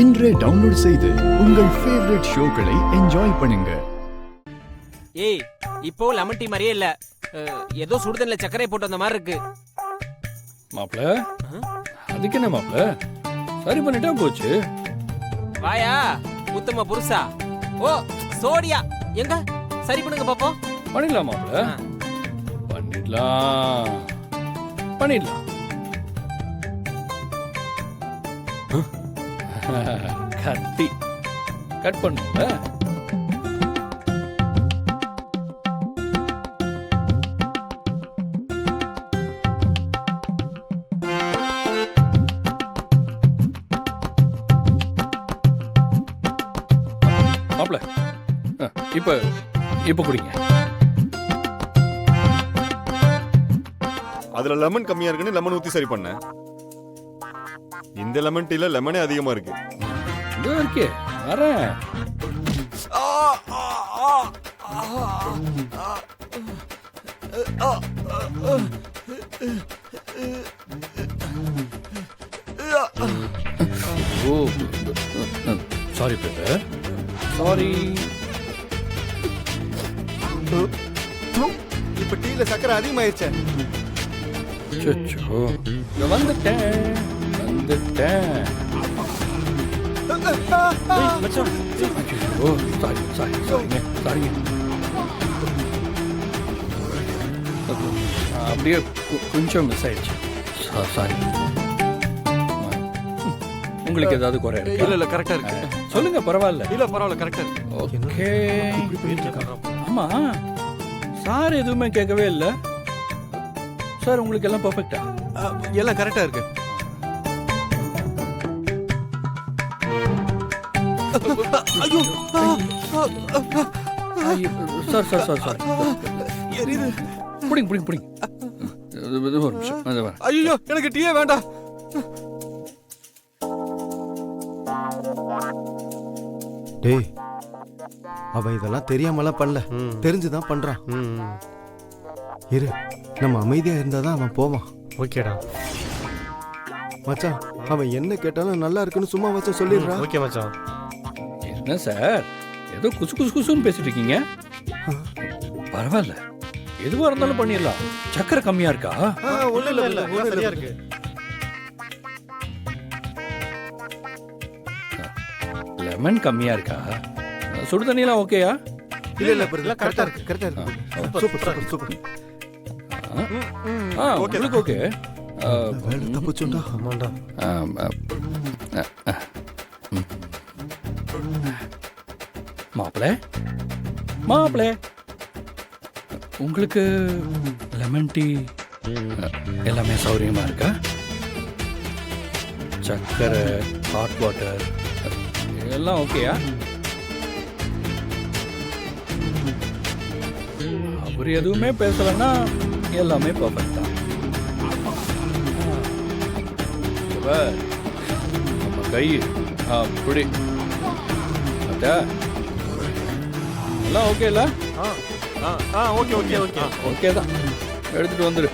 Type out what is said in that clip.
இன்றே டவுன்லோட் செய்து உங்கள் ஃபேவரட் ஷோக்களை என்ஜாய் பண்ணுங்க. ஏய், இப்போ லெமன் டீ மாதிரியே இல்ல, ஏதோ சுடுதண்ணில சர்க்கரை போட்டு அந்த மாதிரி இருக்கு. மாப்ள, அதுக்கு என்ன மாப்ள, சரி பண்ணிட்டா போச்சு. வாயா உத்தம புருஷா. ஓ சோடியா, எங்க சரி பண்ணுங்க பாப்போம். பண்ணிடலாம் மாப்ள, பண்ணிடலாம் பண்ணிடலாம். கத்தி கட் பண்ணுங்க. மாப்ள, இப்ப இப்ப குடிங்க. அதுல லெமன் கம்மியா இருக்குன்னு லெமன் ஊத்தி சரி பண்ணேன். இந்த லெமன் டீல லெமனே அதிகமா இருக்கு. இதோ இருக்கே, வரேன். ஓ சாரி பிரதர், சாரி. இப்ப டீல சக்கரை அதிகமாயிருச்சே. சச்சோ, வந்துட்டேன் வந்துட்டேன். ஓ சாரி சாரி சாரிங்க சாரிங்க. அப்படியே கொஞ்சம் மிஸ் ஆயிடுச்சு, சாரி. உங்களுக்கு ஏதாவது குறை இருக்கு? இல்ல கரெக்டா இருக்கு. சொல்லுங்க, பரவாயில்ல. இல்ல பரவாயில்ல, கரெக்டா இருக்கு. ஓகே. ஆமா, சார் எதுவுமே கேட்கவே இல்லை சார். உங்களுக்கு எல்லாம் பெர்ஃபெக்ட்டா? எல்லாம் கரெக்டா இருக்கு. ஐயோ சார் சார் சார் சார், எரியுது. புடிங்க புடிங்க புடிங்க. ஒரு நிமிஷம், அது வர. ஐயோ, எனக்கு டீயே வேண்டாம். டேய், அவ இதெல்லாம் தெரியாமலாம் பண்ணல, தெரிஞ்சுதான் பண்றான். இரு, நம்ம அமைதியா இருந்தாதான் அவன் போவான். ஓகேடா மச்சான், அவன் என்ன கேட்டாலும் நல்லா இருக்குன்னு சும்மா வச்சா சொல்லிடுறான். ஓகே மச்சான். என்ன சார், ஏதோ குசு குசு குசுன்னு பேசிட்டு இருக்கீங்க? பரவாயில்ல, எதுவா இருந்தாலும் பண்ணிடலாம். சக்கரை கம்மியா இருக்கா? ஒண்ணு இல்ல, சரியா இருக்கு. லெமன் கம்மியா இருக்கா? சுடு தண்ணிலாம் ஓகேயா? இல்ல இல்ல, கரெக்டா இருக்கு, கரெக்டா இருக்கு. Super super super. உங்களுக்கு ஓகே. வேலை தப்புச்சுண்டா. ஆமாண்டா. மாப்பிள மாப்பிள, உங்களுக்கு லெமன் டீ எல்லாமே சௌரியமா இருக்கா? சக்கரை, ஹாட் வாட்டர் எல்லாம் ஓகேயா? அவர் எதுவுமே பேசலன்னா எல்லாமே பர்ஃபெக்ட் தான். நம்ம கை அப்படி எல்லாம் ஓகே இல்ல? ஓகே ஓகே ஓகே ஓகே தான், எடுத்துட்டு வந்துரு.